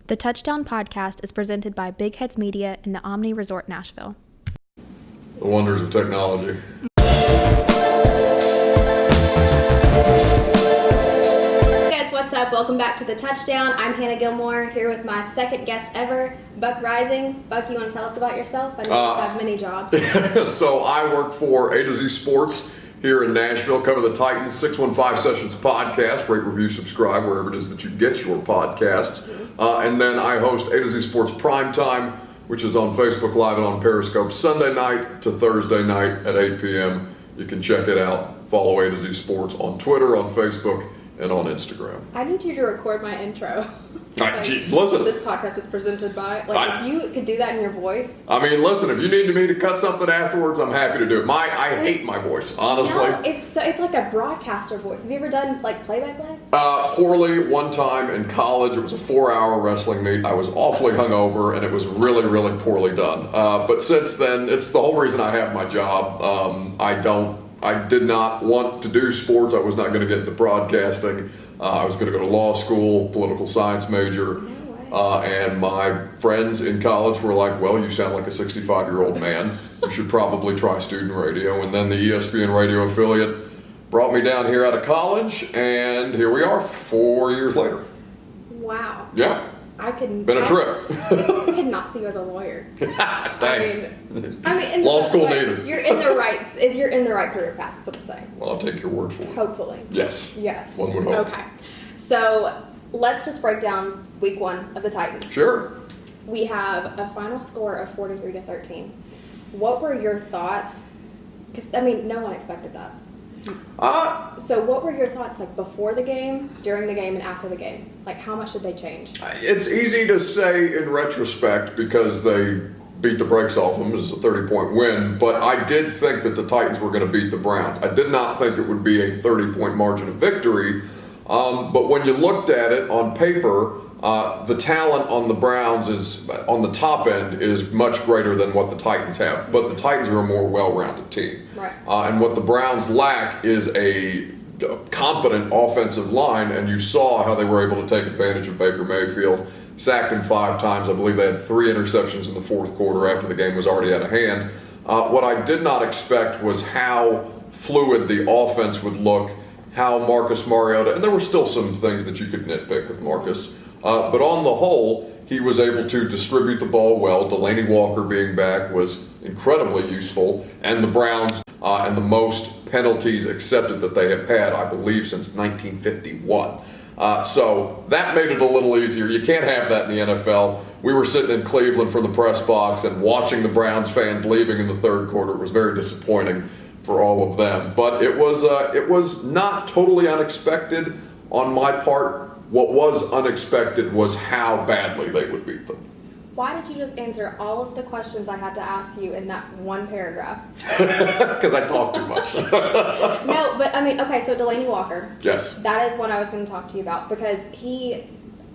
The Touchdown Podcast is presented by Big Heads Media and the Omni Resort Nashville. The wonders of technology. Hey guys, what's up? Welcome back to The Touchdown. I'm Hannah Gilmore, here with my second guest ever, Buck Reising. Buck, you want to tell us about yourself? I know you have many jobs. So I work for A to Z Sports here in Nashville, cover the Titans, 615 Sessions podcast. Rate, review, subscribe, wherever it is that you get your podcast. And then I host A to Z Sports Primetime, which is on Facebook Live and on Periscope, Sunday night to Thursday night at 8 p.m. You can check it out. Follow A to Z Sports on Twitter, on Facebook, and on Instagram. I need you to record my intro. Listen. This podcast is presented by, if you could do that in your voice. I mean, listen, if you need me to cut something afterwards, I'm happy to do it. I hate my voice, honestly. No, it's like a broadcaster voice. Have you ever done play-by-play? Poorly one time in college. It was a 4-hour wrestling meet. I was awfully hungover, and it was really, really poorly done. But since then, it's the whole reason I have my job. I did not want to do sports. I was not going to get into broadcasting. I was going to go to law school, political science major. And my friends in college were like, well, you sound like a 65-year-old man. You should probably try student radio. And then the ESPN radio affiliate brought me down here out of college, and here we are 4 years later. Wow. Yeah. Been a trip. I could not see you as a lawyer. Thanks. I mean, law school neither. You're in the right career path. That's what I'm saying. Well, I'll take your word for it. Hopefully. Yes. One would hope. Okay. So let's just break down week 1 of the Titans. Sure. We have a final score of 43-13. What were your thoughts? Because no one expected that. So what were your thoughts before the game, during the game, and after the game? How much did they change? It's easy to say in retrospect because they beat the brakes off them. It was a 30-point win, but I did think that the Titans were going to beat the Browns. I did not think it would be a 30-point margin of victory, but when you looked at it on paper, the talent on the Browns is on the top end is much greater than what the Titans have. But the Titans are a more well-rounded team. Right. And what the Browns lack is a competent offensive line, and you saw how they were able to take advantage of Baker Mayfield. Sacked him 5 times. I believe they had 3 interceptions in the fourth quarter after the game was already out of hand. What I did not expect was how fluid the offense would look, how Marcus Mariota, and there were still some things that you could nitpick with Marcus, but on the whole, he was able to distribute the ball well. Delanie Walker being back was incredibly useful, and the Browns and the most penalties accepted that they have had, I believe, since 1951. So that made it a little easier. You can't have that in the NFL. We were sitting in Cleveland from the press box and watching the Browns fans leaving in the third quarter. It was very disappointing for all of them. But it was not totally unexpected on my part. What was unexpected was how badly they would beat them. Why did you just answer all of the questions I had to ask you in that one paragraph? Because I talk too much. No, but okay, so Delanie Walker. Yes. That is what I was going to talk to you about because he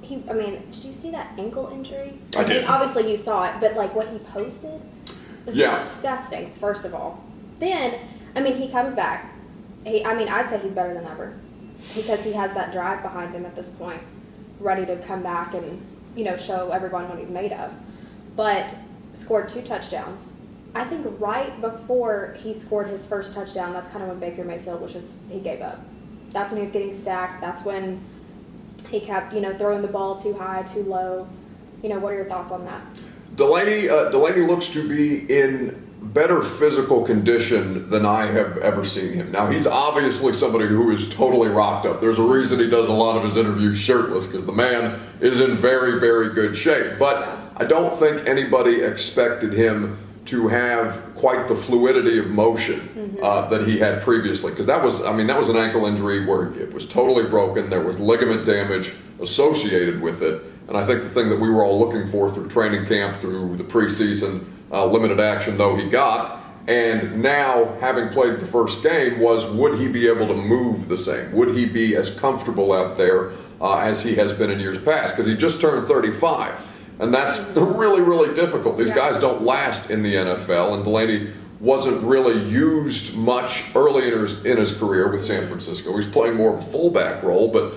did you see that ankle injury? I did. Obviously you saw it, but what he posted was disgusting, first of all. Then, he comes back. I'd say he's better than ever because he has that drive behind him at this point, ready to come back and show everyone what he's made of. But scored 2 touchdowns. I think right before he scored his first touchdown, that's kind of when Baker Mayfield he gave up. That's when he was getting sacked. That's when he kept, throwing the ball too high, too low. What are your thoughts on that? Delanie looks to be in better physical condition than I have ever seen him. Now, he's obviously somebody who is totally rocked up. There's a reason he does a lot of his interviews shirtless because the man is in very, very good shape. But I don't think anybody expected him to have quite the fluidity of motion that he had previously. Because that was an ankle injury where it was totally broken. There was ligament damage associated with it. And I think the thing that we were all looking for through training camp, through the preseason, limited action though he got, and now having played the first game was, would he be able to move the same? Would he be as comfortable out there as he has been in years past? Because he just turned 35, and that's really, really difficult. These guys don't last in the NFL, and Delanie wasn't really used much early in his career with San Francisco. He's playing more of a fullback role, but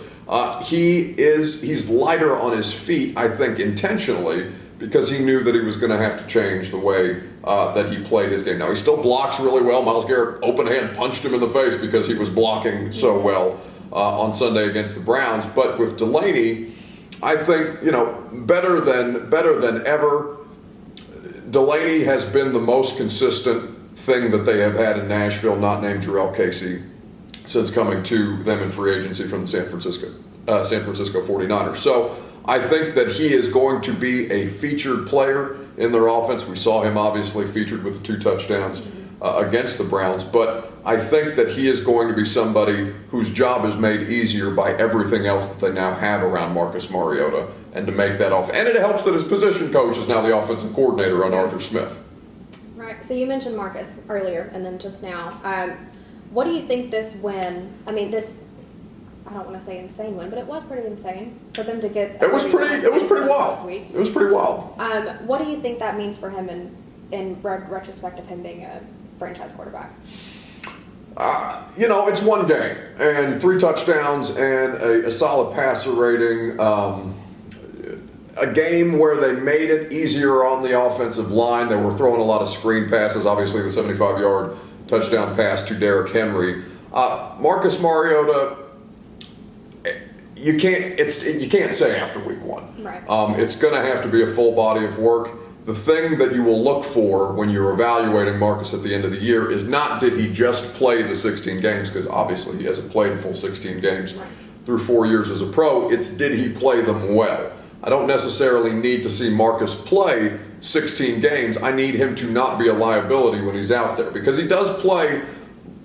He's lighter on his feet, I think, intentionally, because he knew that he was going to have to change the way that he played his game. Now, he still blocks really well. Myles Garrett, open hand, punched him in the face because he was blocking so well on Sunday against the Browns. But with Delaney, I think, better than ever. Delaney has been the most consistent thing that they have had in Nashville, not named Jarrell Casey, since coming to them in free agency from the San Francisco 49ers. So I think that he is going to be a featured player in their offense. We saw him obviously featured with the 2 touchdowns against the Browns, but I think that he is going to be somebody whose job is made easier by everything else that they now have around Marcus Mariota, and to make that off. And it helps that his position coach is now the offensive coordinator on Arthur Smith. Right. So you mentioned Marcus earlier, and then just now. What do you think this win? I mean, this. I don't want to say insane win, but it was pretty insane for them to get. It was pretty wild. It was pretty wild. What do you think that means for him in retrospect of him being a franchise quarterback? It's one game and 3 touchdowns and a solid passer rating. A game where they made it easier on the offensive line. They were throwing a lot of screen passes. Obviously, the 75-yard touchdown pass to Derrick Henry. Marcus Mariota. You can't say after week 1. Right. It's going to have to be a full body of work. The thing that you will look for when you're evaluating Marcus at the end of the year is not did he just play the 16 games, because obviously he hasn't played full 16 games through 4 years as a pro. It's did he play them well. I don't necessarily need to see Marcus play 16 games. I need him to not be a liability when he's out there, because he does play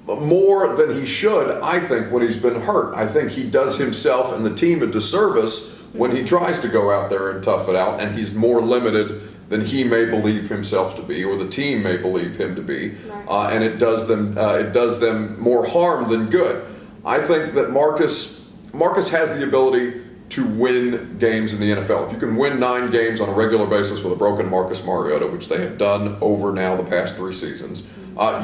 more than he should, I think, when he's been hurt. I think he does himself and the team a disservice when he tries to go out there and tough it out, and he's more limited than he may believe himself to be, or the team may believe him to be, and it does them more harm than good. I think that Marcus has the ability to win games in the NFL. If you can win 9 games on a regular basis with a broken Marcus Mariota, which they have done over now the past 3 seasons,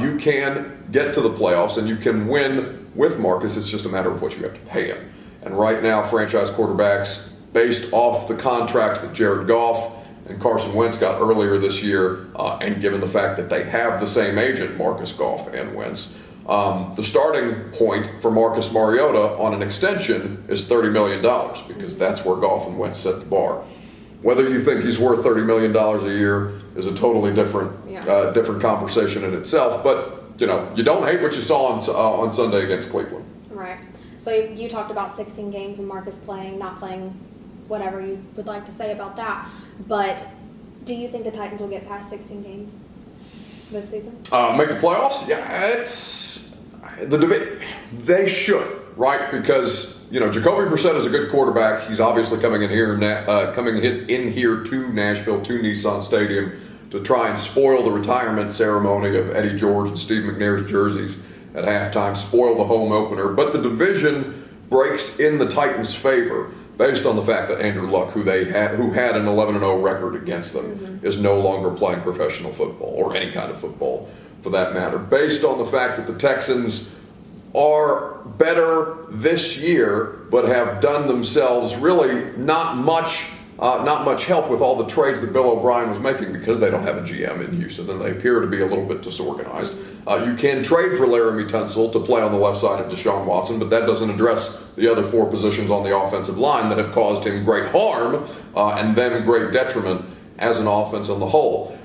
you can get to the playoffs and you can win with Marcus. It's just a matter of what you have to pay him. And right now, franchise quarterbacks, based off the contracts that Jared Goff and Carson Wentz got earlier this year, and given the fact that they have the same agent, Marcus Goff and Wentz, the starting point for Marcus Mariota on an extension is $30 million, because that's where Goff and Wentz set the bar. Whether you think he's worth $30 million a year is a totally different conversation in itself. But you don't hate what you saw on Sunday against Cleveland. Right. So you talked about 16 games and Marcus playing, not playing, whatever you would like to say about that. But do you think the Titans will get past 16 games this season? Make the playoffs? Yeah, they should, right? Because Jacoby Brissett is a good quarterback. He's obviously coming in here to Nashville, to Nissan Stadium, to try and spoil the retirement ceremony of Eddie George and Steve McNair's jerseys at halftime, spoil the home opener. But the division breaks in the Titans' favor based on the fact that Andrew Luck, who had an 11-0 record against them, is no longer playing professional football, or any kind of football for that matter. Based on the fact that the Texans are better this year, but have done themselves really not much help with all the trades that Bill O'Brien was making, because they don't have a GM in Houston and they appear to be a little bit disorganized. You can trade for Laramie Tunsil to play on the left side of Deshaun Watson, but that doesn't address the other 4 positions on the offensive line that have caused him great harm and then great detriment as an offense on the whole.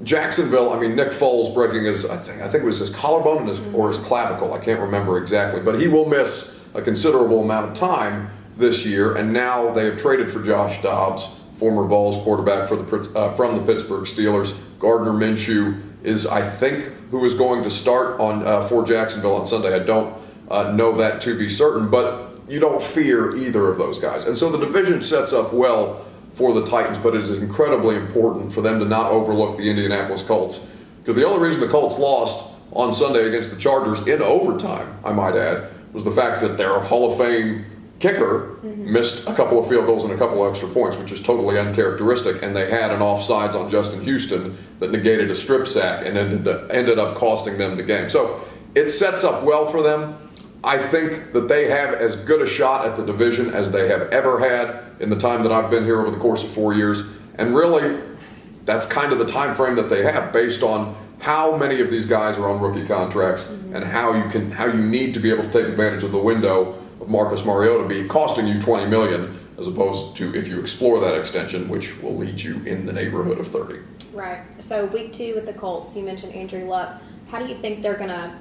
Jacksonville, Nick Foles breaking his, I think it was his collarbone or his clavicle, I can't remember exactly, but he will miss a considerable amount of time this year, and now they have traded for Josh Dobbs, former Vols quarterback from the Pittsburgh Steelers. Gardner Minshew is, I think, who is going to start for Jacksonville on Sunday. I don't know that to be certain, but you don't fear either of those guys. And so the division sets up well for the Titans, but it is incredibly important for them to not overlook the Indianapolis Colts, because the only reason the Colts lost on Sunday against the Chargers in overtime, I might add, was the fact that their Hall of Fame kicker missed a couple of field goals and a couple of extra points, which is totally uncharacteristic, and they had an offsides on Justin Houston that negated a strip sack and ended up costing them the game. So it sets up well for them. I think that they have as good a shot at the division as they have ever had in the time that I've been here over the course of 4 years. And really, that's kind of the time frame that they have based on how many of these guys are on rookie contracts and how you need to be able to take advantage of the window of Marcus Mariota be costing you $20 million as opposed to if you explore that extension, which will lead you in the neighborhood of 30. Right. So week 2 with the Colts, you mentioned Andrew Luck. How do you think they're going to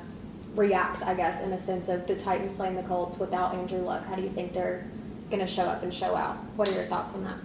react, I guess, in a sense of the Titans playing the Colts without Andrew Luck? How do you think they're going to show up and show out? What are your thoughts on that?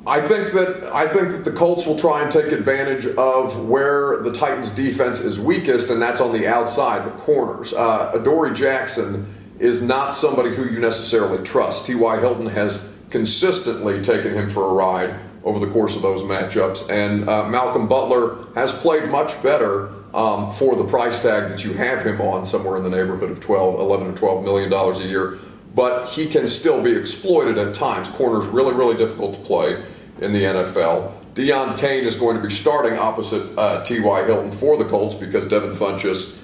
I think that the Colts will try and take advantage of where the Titans' defense is weakest, and that's on the outside, the corners. Adoree Jackson is not somebody who you necessarily trust. T.Y. Hilton has consistently taken him for a ride over the course of those matchups, and Malcolm Butler has played much better for the price tag that you have him on, somewhere in the neighborhood of $11 or $12 million a year. But he can still be exploited at times. Corner's really, really difficult to play in the NFL. Deion Kane is going to be starting opposite T.Y. Hilton for the Colts because Devin Funchess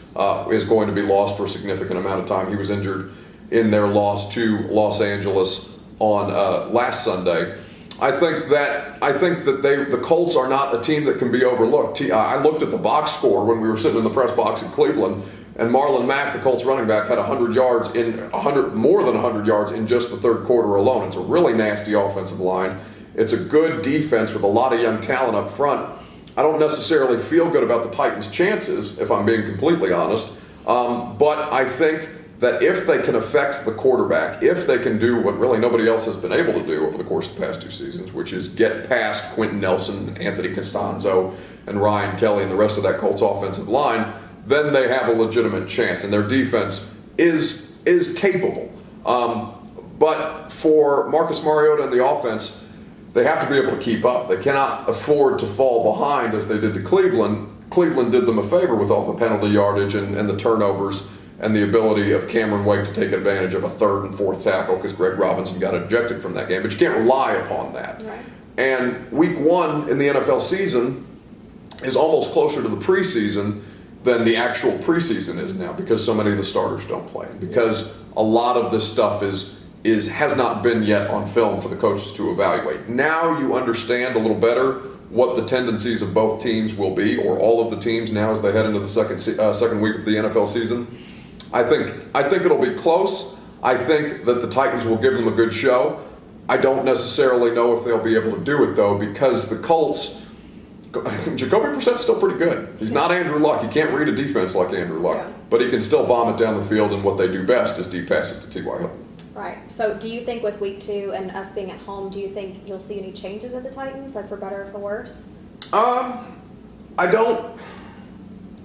is going to be lost for a significant amount of time. He was injured in their loss to Los Angeles on last Sunday. I think that the Colts are not a team that can be overlooked. I looked at the box score when we were sitting in the press box in Cleveland, and Marlon Mack, the Colts running back, had more than 100 yards in just the third quarter alone. It's a really nasty offensive line. It's a good defense with a lot of young talent up front. I don't necessarily feel good about the Titans' chances, if I'm being completely honest. But I think that if they can affect the quarterback, if they can do what really nobody else has been able to do over the course of the past 2 seasons, which is get past Quentin Nelson, Anthony Costanzo, and Ryan Kelly and the rest of that Colts offensive line, then they have a legitimate chance, and their defense is capable. But for Marcus Mariota and the offense, they have to be able to keep up. They cannot afford to fall behind as they did to Cleveland. Cleveland did them a favor with all the penalty yardage and the turnovers and the ability of Cameron Wake to take advantage of a third and fourth tackle because Greg Robinson got ejected from that game. But you can't rely upon that. Right. And week 1 in the NFL season is almost closer to the preseason than the actual preseason is now because so many of the starters don't play. And because a lot of this stuff has not been yet on film for the coaches to evaluate. Now you understand a little better what the tendencies of both teams will be, or all of the teams now as they head into the second week of the NFL season. I think it'll be close. I think that the Titans will give them a good show. I don't necessarily know if they'll be able to do it, though, because the Colts, Jacoby Brissett's still pretty good. He's not Andrew Luck. He can't read a defense like Andrew Luck, but he can still bomb it down the field, and what they do best is deep pass it to T.Y. Hilton. Right. So do you think with week 2 and us being at home, do you think you'll see any changes with the Titans, like for better or for worse?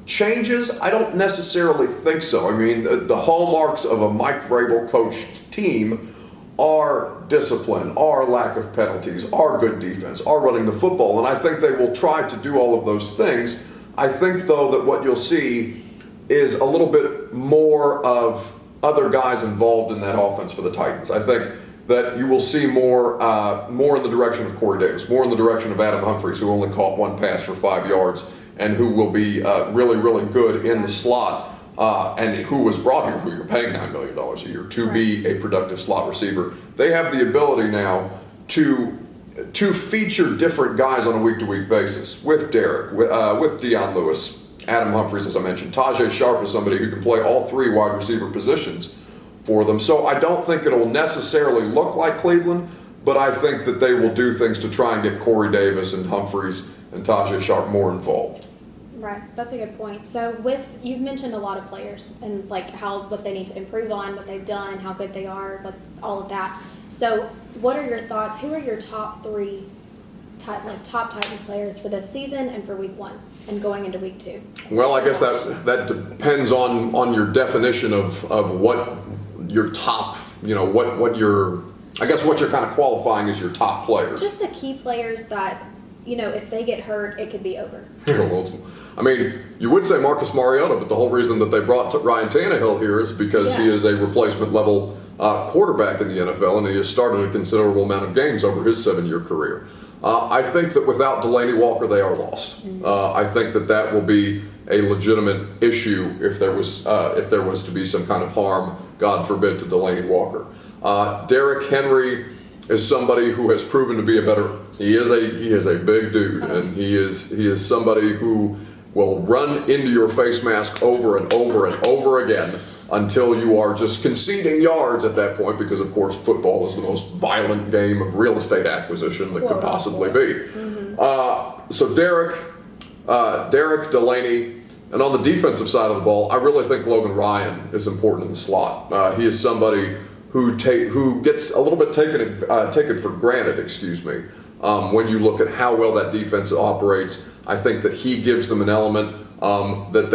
Changes? I don't necessarily think so. I mean, the hallmarks of a Mike Vrabel coached team are discipline, are lack of penalties, are good defense, are running the football, and I think they will try to do all of those things. I think, though, that what you'll see is a little bit more of other guys involved in that offense for the Titans. I think that you will see more in the direction of Corey Davis, more in the direction of Adam Humphries, who only caught one pass for 5 yards, and who will be really, really good in the slot, and who was brought here, who you're paying $9 million a year, to be a productive slot receiver. They have the ability now to feature different guys on a week-to-week basis, with Derek, with Dion Lewis, Adam Humphries, as I mentioned. Tajay Sharp is somebody who can play all 3 wide receiver positions for them. So I don't think it'll necessarily look like Cleveland, but I think that they will do things to try and get Corey Davis and Humphries and Tajay Sharp more involved. Right, that's a good point. So you've mentioned a lot of players and like what they need to improve on, what they've done, how good they are, all of that. So what are your thoughts? Who are your top 3 top Titans players for this season and for week 1 and going into week 2? Well, I guess that depends on your definition of what your top, what you're kind of qualifying as your top players. Just the key players that, if they get hurt, it could be over. I mean, you would say Marcus Mariota, but the whole reason that they brought Ryan Tannehill here is because he is a replacement level quarterback in the NFL, and he has started a considerable amount of games over his 7-year career. I think that without Delaney Walker, they are lost. I think that will be a legitimate issue if there was to be some kind of harm, God forbid, to Delaney Walker. Derrick Henry is somebody who has proven to be a better. He is a big dude, and he is somebody who will run into your face mask over and over and over again until you are just conceding yards at that point, because of course football is the most violent game of real estate acquisition that could possibly be. So Derrick, Delaney, and on the defensive side of the ball, I really think Logan Ryan is important in the slot. He is somebody who gets a little bit taken for granted, when you look at how well that defense operates. I think that he gives them an element that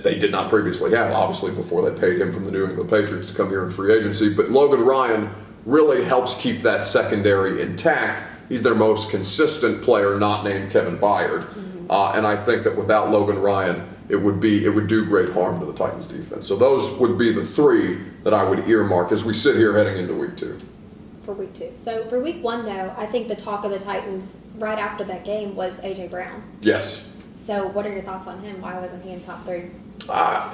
they did not previously have, obviously, before they paid him from the New England Patriots to come here in free agency. But Logan Ryan really helps keep that secondary intact. He's their most consistent player, not named Kevin Byard. And I think that without Logan Ryan, it would do great harm to the Titans defense. So those would be the three that I would earmark as we sit here heading into week 2. For week 2. So for week 1, though, I think the talk of the Titans right after that game was A.J. Brown. Yes. So what are your thoughts on him? Why wasn't he in top 3?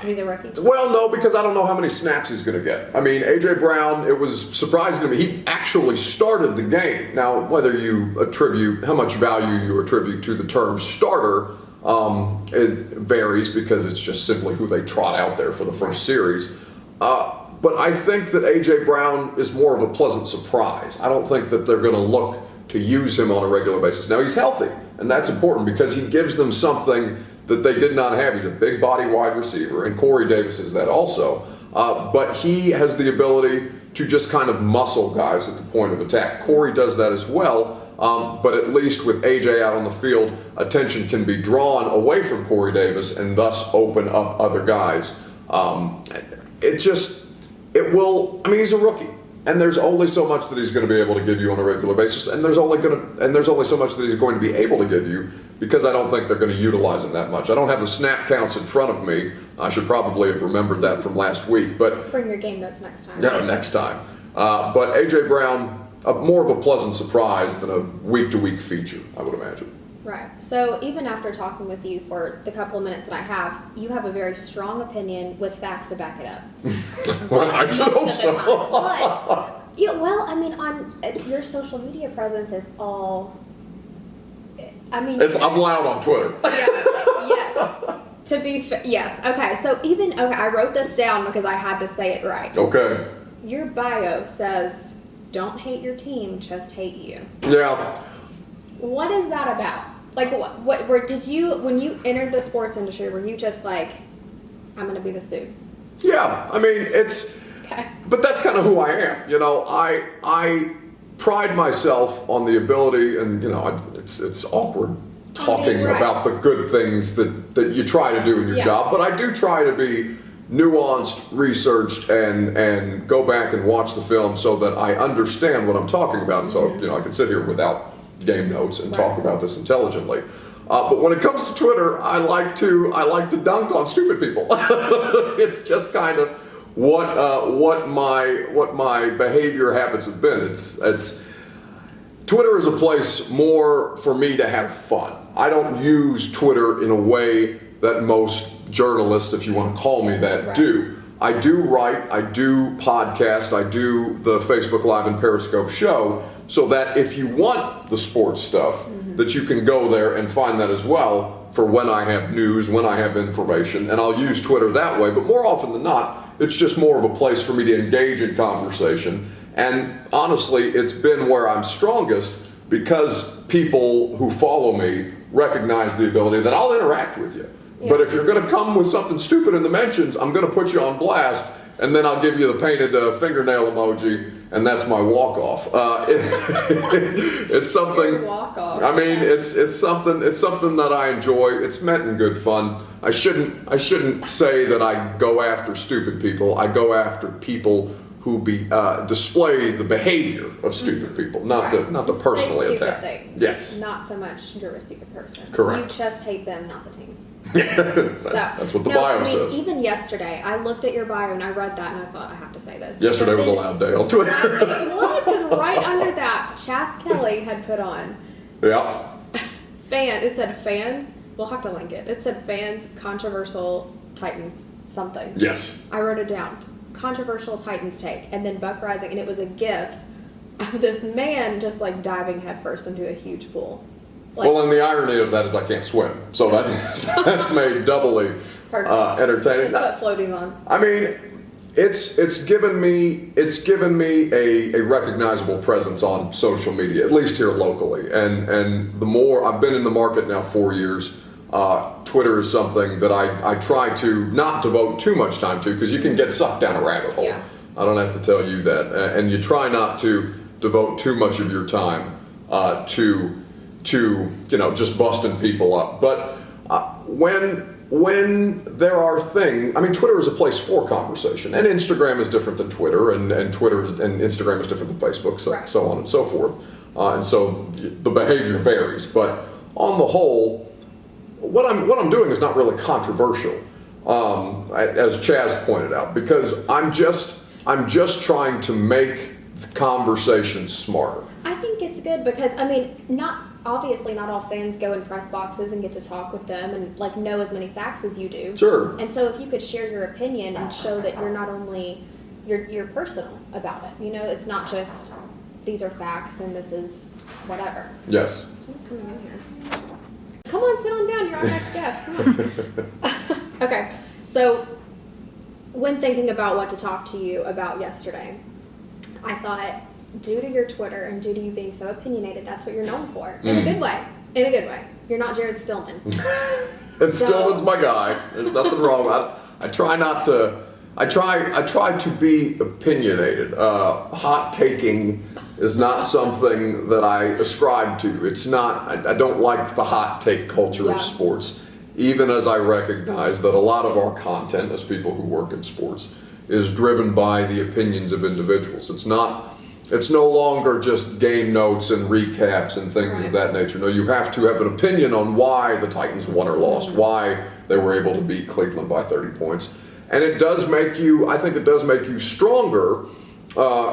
He's a rookie? Well, no, because I don't know how many snaps he's going to get. I mean, A.J. Brown, it was surprising to me. He actually started the game. Now, whether you attribute, how much value you attribute to the term starter, it varies because it's just simply who they trot out there for the first series. But I think that A.J. Brown is more of a pleasant surprise. I don't think that they're going to look to use him on a regular basis. Now, he's healthy, and that's important because he gives them something that they did not have. He's a big body wide receiver, and Corey Davis is that also. But he has the ability to just kind of muscle guys at the point of attack. Corey does that as well, but at least with A.J. out on the field, attention can be drawn away from Corey Davis and thus open up other guys. He's a rookie. And there's only so much that he's going to be able to give you on a regular basis, and there's only so much that he's going to be able to give you because I don't think they're going to utilize him that much. I don't have the snap counts in front of me. I should probably have remembered that from last week, but bring your game notes next time. Yeah, next time. But A.J. Brown, more of a pleasant surprise than a week-to-week feature, I would imagine. Right. So even after talking with you for the couple of minutes that I have, you have a very strong opinion with facts to back it up. Well, I should hope so. But, yeah, well, I mean, on your social media presence is all. I'm loud on Twitter. Yes. To be yes. Okay. So I wrote this down because I had to say it right. Okay. Your bio says, "Don't hate your team, just hate you." Yeah. What is that about? Like, did you, when you entered the sports industry, were you just like, I'm going to be this dude? Yeah, I mean, okay. But that's kind of who I am. You know, I pride myself on the ability, and, it's awkward talking about the good things that you try to do in your job, but I do try to be nuanced, researched, and go back and watch the film so that I understand what I'm talking about. And so, I can sit here without game notes and talk about this intelligently. But when it comes to Twitter, I like to dunk on stupid people. It's just kind of what my behavior habits have been. It's Twitter is a place more for me to have fun. I don't use Twitter in a way that most journalists, if you want to call me that, do. I do write, I do podcast, I do the Facebook Live and Periscope show, so that if you want the sports stuff, that you can go there and find that as well for when I have news, when I have information, and I'll use Twitter that way. But more often than not, it's just more of a place for me to engage in conversation. And honestly, it's been where I'm strongest because people who follow me recognize the ability that I'll interact with you. Yeah. But if you're going to come with something stupid in the mentions, I'm going to put you on blast, and then I'll give you the painted fingernail emoji, and that's my walk-off. It's something. Walk-off. I mean, it's something that I enjoy. It's meant in good fun. I shouldn't say that I go after stupid people. I go after people who display the behavior of stupid people, not the personally attack. Things. Yes. Not so much you're a stupid person. Correct. You just hate them, not the team. That's what the bio says. Even yesterday, I looked at your bio and I read that and I thought, I have to say this. Yesterday was a loud day on Twitter. It was, because right under that, Chas Kelly had put on, Yeah. It said fans. We'll have to link it. It said fans controversial Titans something. Yes. I wrote it down. Controversial Titans take, and then Buck Reising, and it was a GIF of this man just like diving headfirst into a huge pool. Like, well, and the irony of that is I can't swim, so that's made doubly entertaining. Just put floaties on. I mean, it's given me a recognizable presence on social media, at least here locally. And the more I've been in the market now 4 years, Twitter is something that I try to not devote too much time to, because you can get sucked down a rabbit hole. Yeah. I don't have to tell you that, and you try not to devote too much of your time to just busting people up. But when there are things, I mean, Twitter is a place for conversation, and Instagram is different than Twitter, and Instagram is different than Facebook, so on and so forth, and so the behavior varies. But on the whole, what I'm doing is not really controversial, as Chaz pointed out, because I'm just trying to make the conversation smarter. I think it's good because, I mean, obviously not all fans go in press boxes and get to talk with them and like know as many facts as you do. Sure. And so if you could share your opinion and show that you're not only you're personal about it, it's not just these are facts and this is whatever. Yes. Someone's coming in here. Come on, sit on down. You're our next guest. Come on. Okay. So when thinking about what to talk to you about yesterday, I thought, due to your Twitter and due to you being so opinionated, that's what you're known for. In a good way. In a good way. You're not Jared Stillman. And Stillman's my guy. There's nothing wrong. I try not to. I try to be opinionated. Hot taking is not something that I ascribe to. It's not. I don't like the hot take culture of sports. Even as I recognize that a lot of our content, as people who work in sports, is driven by the opinions of individuals. It's no longer just game notes and recaps and things of that nature. No, you have to have an opinion on why the Titans won or lost, why they were able to beat Cleveland by 30 points. And it does make you, I think it does make you stronger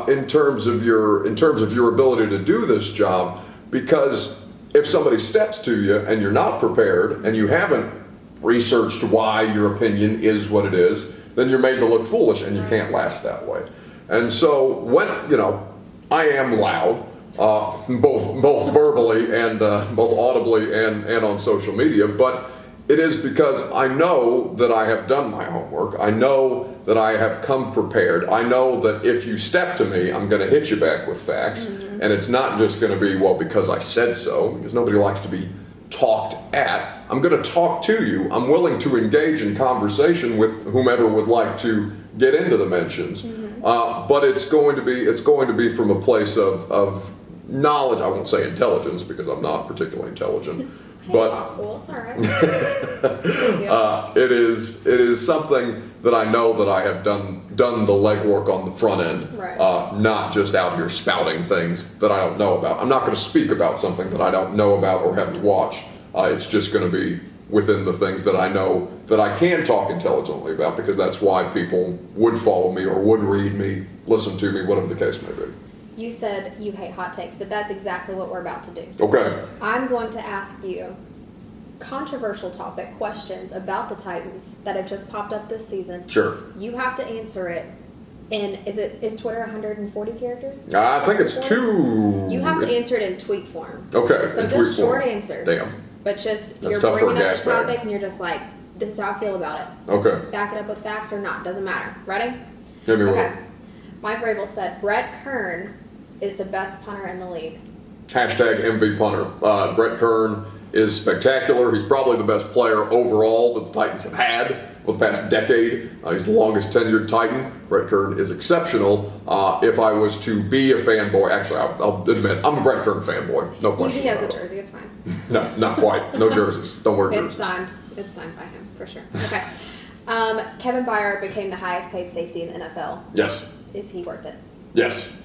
in terms of your ability to do this job, because if somebody steps to you and you're not prepared and you haven't researched why your opinion is what it is, then you're made to look foolish, and you can't last that way. And so when, I am loud, both verbally and both audibly and on social media, but it is because I know that I have done my homework. I know that I have come prepared. I know that if you step to me, I'm going to hit you back with facts. Mm-hmm. And it's not just going to be, well, because I said so, because nobody likes to be talked at. I'm going to talk to you. I'm willing to engage in conversation with whomever would like to get into the mentions. Mm-hmm. But it's going to be from a place of knowledge. I won't say intelligence, because I'm not particularly intelligent. But possible. It's all right. it is something that I know that I have done the legwork on the front end, right. Not just out here spouting things that I don't know about. I'm not going to speak about something that I don't know about or haven't watched. It's just going to be within the things that I know that I can talk intelligently about, because that's why people would follow me or would read me, listen to me, whatever the case may be. You said you hate hot takes, but that's exactly what we're about to do. Okay. I'm going to ask you controversial topic questions about the Titans that have just popped up this season. Sure. You have to answer it in, is Twitter 140 characters? I think it's 2. You have to answer it in tweet form. Okay. So just short answer. Damn. But just, That's you're bringing up the bag. topic and you're just like, this is how I feel about it. Okay. Back it up with facts or not, doesn't matter. Ready? Give me one. Okay. Mike Rabel said, Brett Kern is the best punter in the league. Hashtag MV punter. Brett Kern is spectacular. He's probably the best player overall that the Titans have had for the past decade. He's the longest tenured Titan. Brett Kern is exceptional. If I was to be a fanboy, actually, I'll admit, I'm a Brett Kern fanboy. No question. He has a jersey, it's fine. No, not quite. No jerseys. Don't wear jerseys. It's signed by him, for sure. Okay. Kevin Byard became the highest paid safety in the NFL. Yes. Is he worth it? Yes.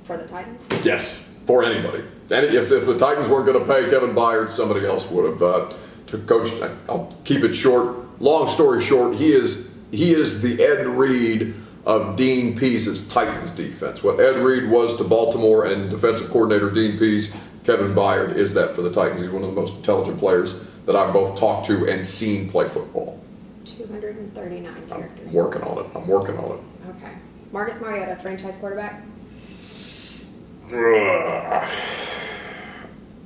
For the Titans? Yes. For anybody. And if the Titans weren't going to pay Kevin Byard, somebody else would have. To coach, I'll keep it short. Long story short, he is the Ed Reed of Dean Pease's Titans defense. What Ed Reed was to Baltimore and defensive coordinator Dean Pease, Kevin Byard is that for the Titans. He's one of the most intelligent players that I've both talked to and seen play football. 239 characters. I'm working on it. Okay. Marcus Mariota, franchise quarterback?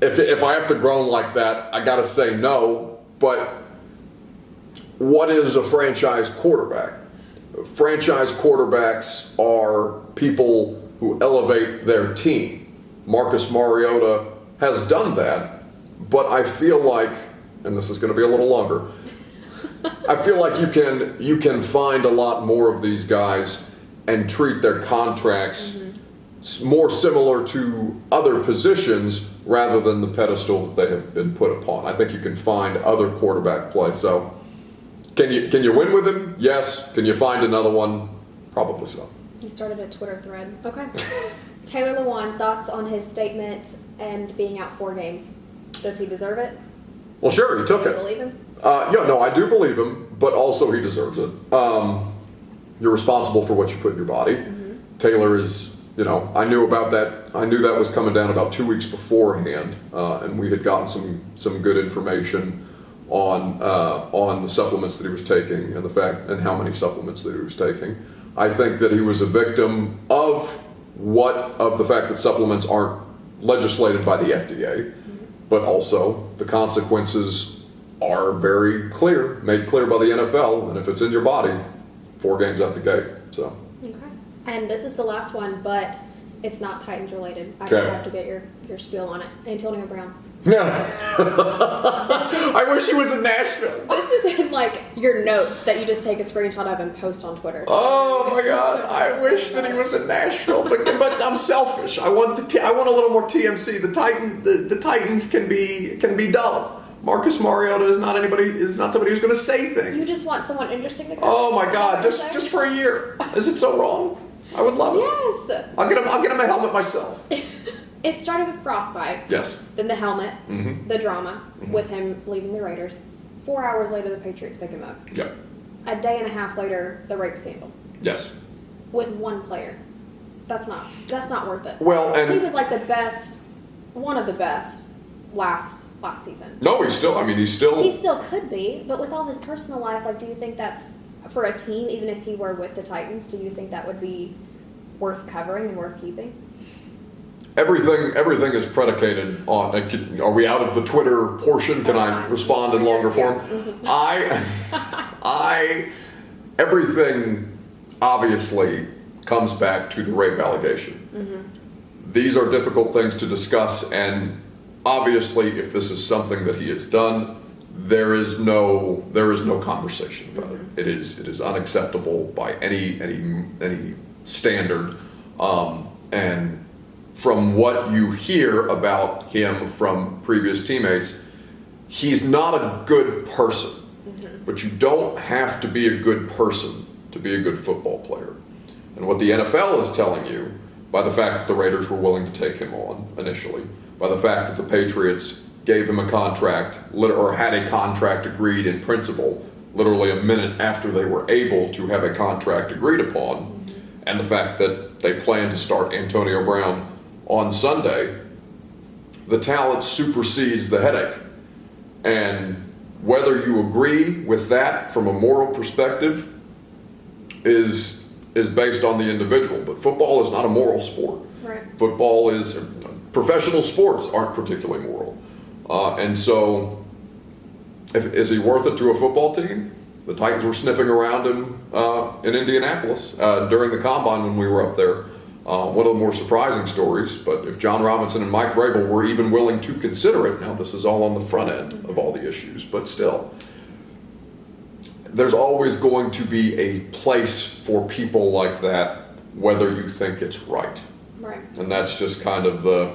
If I have to groan like that, I got to say no. But what is a franchise quarterback? Franchise quarterbacks are people who elevate their team. Marcus Mariota has done that, but I feel like, and this is going to be a little longer, I feel like you can find a lot more of these guys and treat their contracts more similar to other positions rather than the pedestal that they have been put upon. I think you can find other quarterback play. So, can you win with him? Yes. Can you find another one? Probably so. You started a Twitter thread. Okay. Taylor Lewan, thoughts on his statement and being out 4 games? Does he deserve it? Well, sure, he took Do it. you believe him? No, I do believe him, but also he deserves it. You're responsible for what you put in your body. Taylor is, I knew about that. I knew that was coming down about 2 weeks beforehand, and we had gotten some good information on the supplements that he was taking and the fact and how many supplements that he was taking. I think that he was a victim of the fact that supplements aren't legislated by the FDA, but also the consequences are very clear, made clear by the NFL, and if it's in your body, 4 games out the gate. So. Okay. And this is the last one, but it's not Titans related. I just have to get your spiel on it. Antonio Brown. I wish he was in Nashville. This is in your notes that you just take a screenshot of and post on Twitter. Oh my God! I wish that he was in Nashville, but I'm selfish. I want a little more TMC. The Titans can be dull. Marcus Mariota is not somebody who's going to say things. You just want someone interesting to come. Oh my God! Just for a year. Is it so wrong? I would love it. Yes. I'll get him a helmet myself. It started with frostbite. Yes. Then the helmet, the drama with him leaving the Raiders. 4 hours later, the Patriots pick him up. Yep. A day and a half later, the rape scandal. Yes. With one player. That's not worth it. Well, and he was one of the best last season. No, he still could be, but with all his personal life, do you think that's for a team? Even if he were with the Titans, do you think that would be worth covering and worth keeping? Everything is predicated on. Are we out of the Twitter portion? Can I respond in longer form? Everything obviously comes back to the rape allegation. These are difficult things to discuss, and obviously, if this is something that he has done, there is no conversation about it. It is unacceptable by any standard, and from what you hear about him from previous teammates, he's not a good person. But you don't have to be a good person to be a good football player. And what the NFL is telling you, by the fact that the Raiders were willing to take him on initially, by the fact that the Patriots gave him a contract, or had a contract agreed in principle, literally a minute after they were able to have a contract agreed upon, and the fact that they plan to start Antonio Brown on Sunday, the talent supersedes the headache. And whether you agree with that from a moral perspective is based on the individual. But football is not a moral sport. Right. Professional sports aren't particularly moral. And so, is he worth it to a football team? The Titans were sniffing around him in Indianapolis during the combine when we were up there. One of the more surprising stories, but if John Robinson and Mike Vrabel were even willing to consider it, now this is all on the front end of all the issues, but still, there's always going to be a place for people like that, whether you think it's right. Right. And that's just kind of the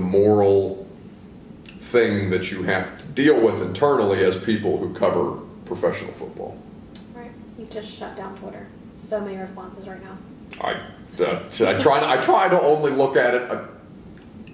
moral thing that you have to deal with internally as people who cover professional football. Right. You've just shut down Twitter. So many responses right now. I try to only look at it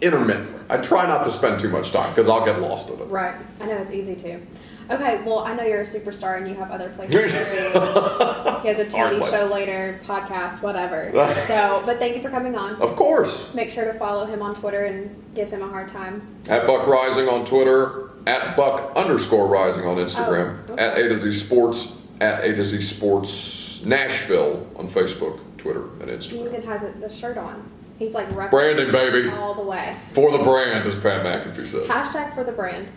intermittently. I try not to spend too much time because I'll get lost in it. Right. I know it's easy to. Okay, well, I know you're a superstar and you have other places to be. He has a TV show later, podcast, whatever. But thank you for coming on. Of course. Make sure to follow him on Twitter and give him a hard time. At Buck Reising on Twitter, at Buck_Rising on Instagram, at A to Z Sports, at A to Z Sports Nashville on Facebook, Twitter, and Instagram. He even has the shirt on. He's like branding, baby. All the way. For the brand, as Pat McAfee says. # for the brand.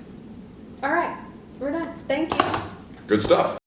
All right. We're done. Thank you. Good stuff.